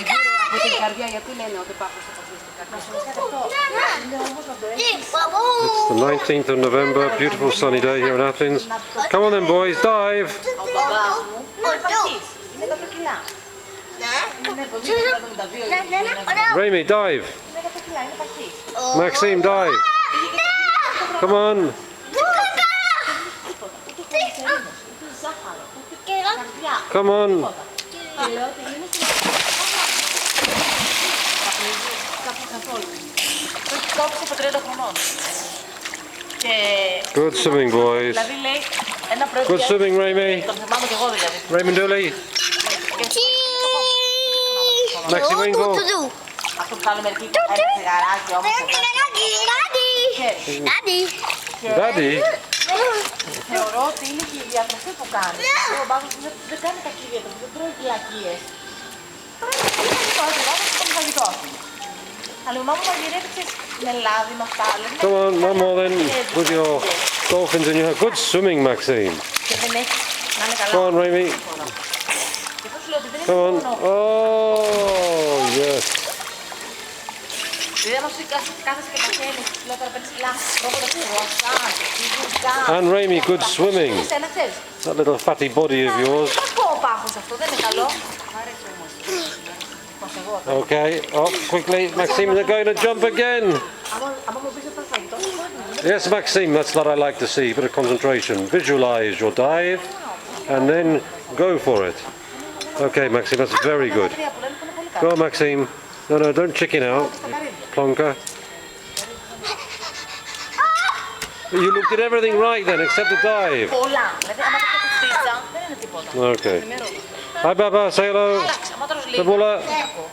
γύρω από την καρδιά, γιατί λένε ότι υπάρχουν στο It's the 19th of November, beautiful sunny day here in Athens. Come on then boys, dive! Remy, dive! Maxime, dive! Come on! Come on! Good swimming, boys. Good swimming, Remy. Raymond Dooley. Maxi Wingo. Daddy. Θεωρώ ότι είναι και η διατροφή που κάνει. Ο μπάμπας δεν κάνει κακή διατροφή, δεν τρώει βλακίες. Πρέπει να φαγητό. Αλλά η μαμά μου μαγειρεύει με λάδι, με αυτά. Come on, one more then, with your dolphins in your hand. Good swimming, Maxime. Και δεν έχει να είναι καλά. Come on, Remy. Και αυτό σου λέω ότι δεν Come on. είναι μόνο. Oh, yes. Δηλαδή, άμα σου κάθεσαι και παθαίνεις, λέω τώρα παίρνεις κιλά, πρόκειται κρουασάν, ιδιωτικά. And Remy, good swimming. Εσένα ξέρεις. That little fatty body of yours. Κακό ο πάχος αυτό, δεν είναι καλό. Μ' αρέσει όμως. Okay, up quickly. Maxime, they're going to jump again. Άμα μου πεις ότι θα φαγητό, Yes, Maxime, that's what I like to see. A bit of concentration. Visualize your dive and then go for it. Okay, Maxime, that's very good. Go on, Maxime. No, don't chicken out. Plonker. You looked at everything right then, except the dive. πολλά. Δηλαδή, άμα δεν έχεις πίτσα, δεν είναι τίποτα. Okay. Hi, Baba. Say hello. Εντάξει, άμα τρως λίγο, Bebola. είναι κακό.